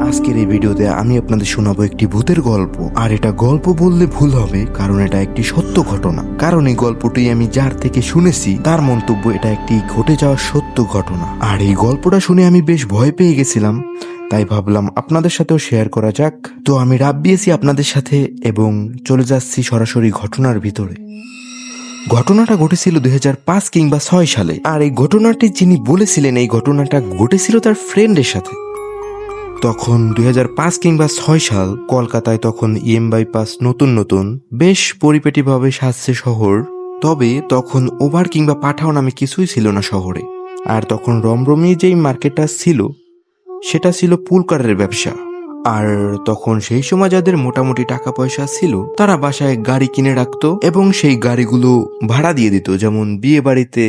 আজকের এই ভিডিওতে আমি আপনাদের শোনাবো একটি ভূতের গল্প। আর এটা গল্প বললে ভুল হবে, কারণ এটা একটি সত্য ঘটনা। কারণ এই গল্পটি আমি যার থেকে শুনেছি তার মন্তব্য এটা একটি ঘটে যাওয়া সত্য ঘটনা। আর এই গল্পটা শুনে আমি বেশ ভয় পেয়ে গেছিলাম, তাই ভাবলাম আপনাদের সাথেও শেয়ার করা যাক। তো আমি রাব্বিয়েছি আপনাদের সাথে এবং চলে যাচ্ছি সরাসরি ঘটনার ভিতরে। ঘটনাটা ঘটেছিল 2005 কিংবা 6 সালে। আর এই ঘটনাটি যিনি বলেছিলেন, এই ঘটনাটা ঘটেছিল তার ফ্রেন্ডের সাথে। তখন 2005 কিংবা 6 সাল, কলকাতায় তখন বাইপাস নতুন নতুন, বেশ পরিপাটিভাবে সাজছে শহর। তবে তখন ওভার কিংবা পাঠাও নামে কিছুই ছিল না শহরে। আর তখন রমরমিয়ে যেই মার্কেটটা ছিল সেটা ছিল পুলকারের ব্যবসা। আর তখন সেই সময় যাদের মোটামুটি টাকা পয়সা ছিল তারা বাসায় গাড়ি কিনে রাখতো এবং সেই গাড়িগুলো ভাড়া দিয়ে দিত, যেমন বিয়ে বাড়িতে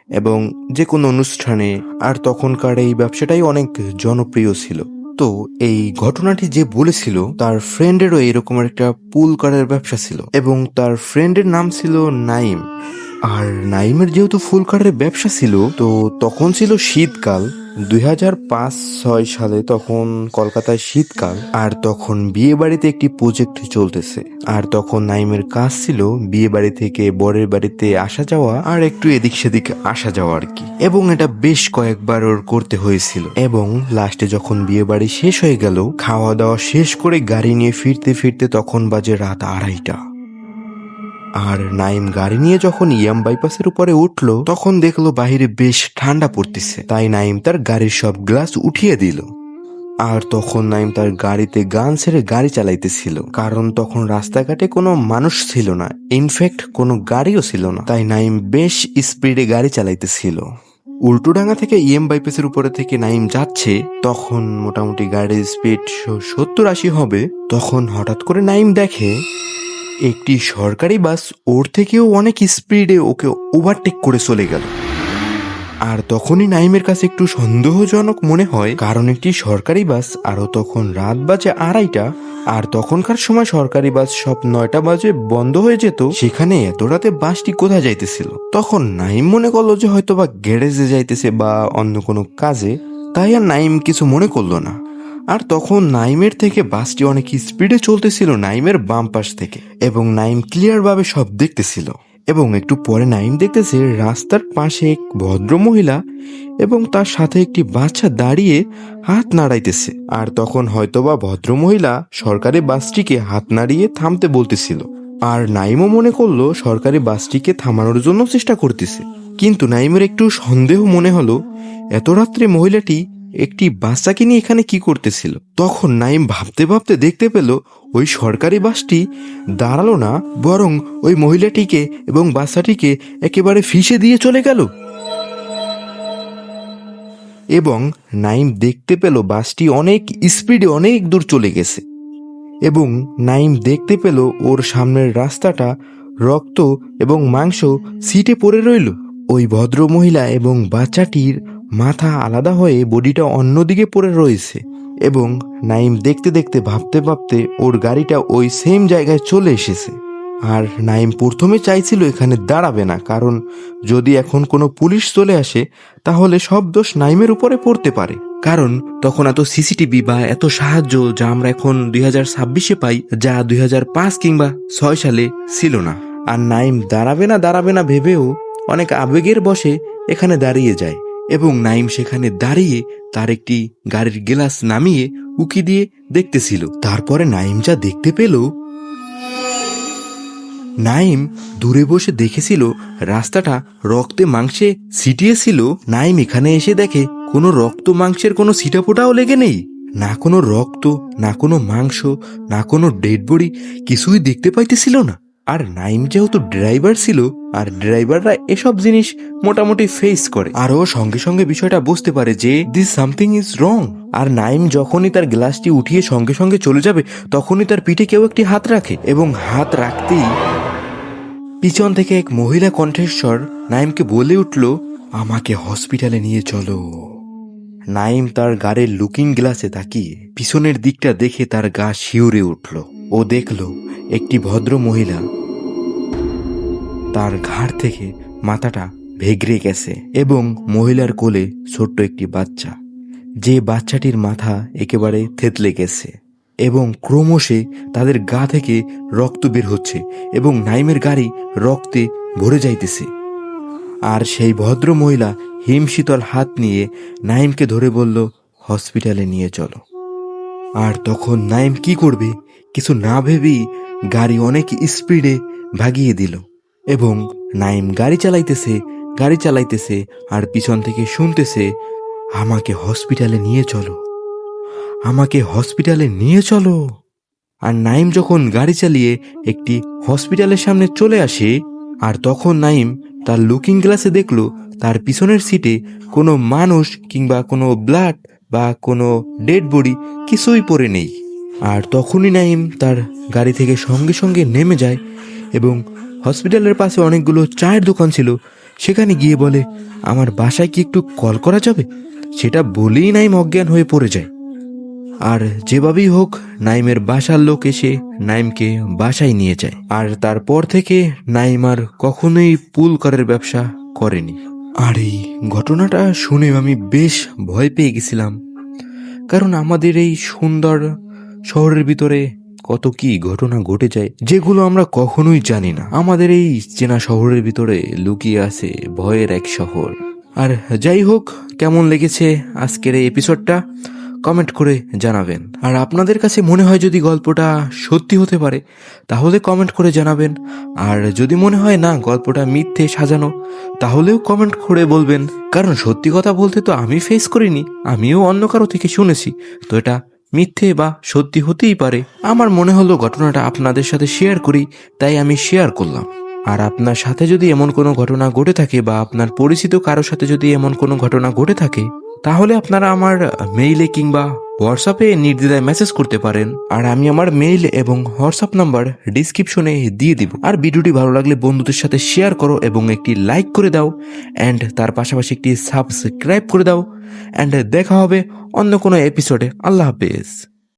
এবং যে কোনো অনুষ্ঠানে। আর তখনকার এই ব্যবসাটাই অনেক জনপ্রিয় ছিল। তো এই ঘটনাটি যে বলেছিল তার ফ্রেন্ডেরও এরকম একটা পুল কারের ব্যবসা ছিল এবং তার ফ্রেন্ডের নাম ছিল নাইম। আর নাইমের যেহেতু ফুল কারের ব্যবসা ছিল, তো তখন ছিল শীতকাল, 2005-6 সালে তখন কলকাতায় শীতকাল। আর তখন বিয়ে বাড়িতে একটি প্রজেক্ট চলতেছে। আর তখন নাইমের কাজ ছিল বিয়ে বাড়ি থেকে বরের বাড়িতে আসা যাওয়া আর একটু এদিক সেদিক আসা যাওয়া আর কি। এবং এটা বেশ কয়েকবার ওর করতে হয়েছিল। এবং লাস্টে যখন বিয়ে বাড়ি শেষ হয়ে গেল, খাওয়া দাওয়া শেষ করে গাড়ি নিয়ে ফিরতে ফিরতে তখন বাজে রাত 2:30। আর নাইম গাড়ি নিয়ে যখন বাইপাসের উপরে উঠলো তখন দেখলো বাহিরে বেশ ঠান্ডা পড়তেছে। তাই নাইম তার গাড়ির সব গ্লাস উঠিয়ে দিল। আর তখন নাইম তার গাড়িতে গান ছেড়ে গাড়ি চালাইতেছিল, কারণ তখন রাস্তাঘাটে কোনো মানুষ ছিল না, ইনফ্যাক্ট কোনো গাড়িও ছিল না। তাই নাইম বেশ স্পিডে গাড়ি চালাইতেছিল। উল্টোডাঙ্গা থেকে বাইপাসের উপরে থেকে নাইম যাচ্ছে, তখন মোটামুটি গাড়ির স্পিড 70-80 হবে। তখন হঠাৎ করে নাইম দেখে একটি সরকারি বাস ওর থেকেও অনেক স্পিডে ওকে ওভারটেক করে চলে গেল। আর তখনই নাইমের কাছে একটু সন্দেহজনক মনে হয়, কারণ একটি সরকারি বাস, আরও তখন রাত বাজে 2:30। আর তখনকার সময় সরকারি বাস সব 9টা বাজে বন্ধ হয়ে যেত, সেখানে এত রাতে বাসটি কোথায় যাইতেছিল। তখন নাইম মনে করলো যে হয়তো বা গ্যারেজে যাইতেছে বা অন্য কোনো কাজে, তাই আর নাইম কিছু মনে করলো না। আর তখন নাইমের থেকে বাসটি অনেক স্পিডে চলতেছিল নাইমের বাম পাশ থেকে, এবং নাইম ক্লিয়ার ভাবে সব দেখতেছিল। এবং একটু পরে নাইম দেখতেছে রাস্তার পাশে এক ভদ্র মহিলা এবং তার সাথে একটি বাচ্চা দাঁড়িয়ে হাত নাড়াইতেছে। আর তখন হয়তোবা ভদ্র মহিলা সরকারি বাসটিকে হাত নাড়িয়ে থামতে বলতেছিল। আর নাইমও মনে করলো সরকারি বাসটিকে থামানোর জন্য চেষ্টা করতেছে। কিন্তু নাইমের একটু সন্দেহ মনে হলো, এত রাত্রে মহিলাটি একটি বাচ্চাকে নিয়ে এখানে কি করতেছিল। তখন নাইম ভাবতে ভাবতে দেখতে পেল ওই সরকারি বাসটি দাঁড়ালো না, বরং ওই মহিলাটিকে এবং বাচ্চাটিকে একেবারে ফিসে দিয়ে চলে গেল। এবং নাইম দেখতে পেল বাসটি অনেক স্পিডে অনেক দূর চলে গেছে। এবং নাইম দেখতে পেল ওর সামনের রাস্তাটা রক্ত এবং মাংস সিটে পড়ে রইল। ওই ভদ্র মহিলা এবং বাচ্চাটির মাথা আলাদা হয়ে বডিটা অন্যদিকে পড়ে রয়েছে। এবং নাইম দেখতে দেখতে ভাবতে ভাবতে ওর গাড়িটা ওই সেম জায়গায় চলে এসেছে। আর নাইম প্রথমে চাইছিল এখানে দাঁড়াবে না, কারণ যদি এখন কোনো পুলিশ চলে আসে তাহলে সব দোষ নাইমের উপরে পড়তে পারে। কারণ তখন এত সিসিটিভি বা এত সাহায্য যা আমরা এখন 2026-এ পাই, যা 2005 কিংবা 6 সালে ছিল না। আর নাইম দাঁড়াবে না ভেবেও অনেক আবেগের বশে এখানে দাঁড়িয়ে যায়। এবং নাইম সেখানে দাঁড়িয়ে তার একটি গাড়ির গ্লাস নামিয়ে উকি দিয়ে দেখতেছিল। তারপরে নাইম যা দেখতে পেল, নাইম দূরে বসে দেখেছিল রাস্তাটা রক্তে মাংসে ছিটিয়েছিল। নাইম এখানে এসে দেখে কোনো রক্ত মাংসের কোনো ছিটাফোঁটাও লেগে নেই, না কোনো রক্ত, না কোনো মাংস, না কোনো ডেড বডি, কিছুই দেখতে পাইতেছিল না। আর নাইম যেহেতু ড্রাইভার ছিল, আর ড্রাইভাররা এসব জিনিস মোটামুটি ফেস করে, আর ও সঙ্গে সঙ্গে বিষয়টা বুঝতে পারে যে দিস সামথিং ইজ রং। আর নাইম যখনই তার গ্লাসটি উঠিয়ে সঙ্গে সঙ্গে চলে যাবে, তখনই তার পিঠে কেউ একটি হাত রাখে, এবং হাত রাখতেই পিছন থেকে এক মহিলা কণ্ঠস্বর নাইমকে বলে উঠল, আমাকে হসপিটালে নিয়ে চলো। নাইম তার গাড়ির লুকিং গ্লাসে তাকিয়ে পিছনের দিকটা দেখে তার গা শিউরে উঠল। ও দেখল একটি ভদ্র মহিলা, তার ঘাড় থেকে মাথাটা ভেগড়ে গেছে এবং মহিলার কোলে ছোট্ট একটি বাচ্চা, যে বাচ্চাটির মাথা একেবারে থেতলে গেছে এবং ক্রমশে তাদের গা থেকে রক্ত বের হচ্ছে এবং নাইমের গাড়ি রক্তে ভরে যাইতেছে। আর সেই ভদ্র মহিলা হিমশীতল হাত নিয়ে নাইমকে ধরে বলল, হসপিটালে নিয়ে চলো। আর তখন নাইম কি করবে কিছু না ভেবেই গাড়ি অনেক স্পিডে ভাগিয়ে দিল এবং নাইম গাড়ি চালাইতেছে আর পিছন থেকে শুনতেছে, আমাকে হসপিটালে নিয়ে চলো, আমাকে হসপিটালে নিয়ে চলো। আর নাইম যখন গাড়ি চালিয়ে একটি হসপিটালের সামনে চলে আসে, আর তখন নাইম তার লুকিং গ্লাসে দেখলো তার পিছনের সিটে কোনো মানুষ কিংবা কোনো ব্লাড বা কোনো ডেড বডি কিছুই পড়ে নেই। আর তখনই নাইম তার গাড়ি থেকে সঙ্গে সঙ্গে নেমে যায় এবং হসপিটালের পাশে অনেকগুলো চায়ের দোকান ছিল, সেখানে গিয়ে বলে, আমার বাসায় কি একটু কল করা যাবে? সেটা বলেই নাইম অজ্ঞান হয়ে পড়ে যায়। আর যেভাবেই হোক নাইমের বাসার লোক এসে নাইমকে বাসায় নিয়ে যায়। আর তারপর থেকে নাইম আর কখনোই পুল করার ব্যবসা করেনি। আর এই ঘটনাটা শুনে আমি বেশ ভয় পেয়ে গেছিলাম, কারণ আমাদের এই সুন্দর শহরের ভিতরে কত কি ঘটনা ঘটে যায় যেগুলো আমরা কখনোই জানি না। আমাদের এই চেনা শহরের ভিতরে লুকিয়ে আছে ভয়ের এক শহর। আর যাই হোক, কেমন লেগেছে আজকের এই এপিসোডটা কমেন্ট করে জানাবেন। আর আপনাদের কাছে মনে হয় যদি গল্পটা সত্যি হতে পারে তাহলে কমেন্ট করে জানাবেন। আর যদি মনে হয় না গল্পটা মিথ্যে সাজানো, তাহলেও কমেন্ট করে বলবেন, কারণ সত্যি কথা বলতে তো আমি ফেস করিনি, আমিও অন্য কারো থেকে শুনেছি, তো এটা মিথ্যে বা সত্যি হতেই পারে। আমার মনে হলো ঘটনাটা আপনাদের সাথে শেয়ার করি, তাই আমি শেয়ার করলাম। আর আপনার সাথে যদি এমন কোনো ঘটনা ঘটে থাকে বা আপনার পরিচিত কারোর সাথে যদি এমন কোনো ঘটনা ঘটে থাকে, তাহলে আপনারা আমার মেইলে কিংবা হোয়াটসঅ্যাপে নির্দ্বিধায় মেসেজ করতে পারেন। আর আমি আমার মেইল এবং হোয়াটসঅ্যাপ নাম্বার ডিসক্রিপশনে দিয়ে দিব। আর ভিডিওটি ভালো লাগলে বন্ধুদের সাথে শেয়ার করো এবং একটি লাইক করে দাও, অ্যান্ড তার পাশাপাশি একটি সাবস্ক্রাইব করে দাও। অ্যান্ড দেখা হবে অন্য কোনো এপিসোডে। আল্লাহ হাফেজ।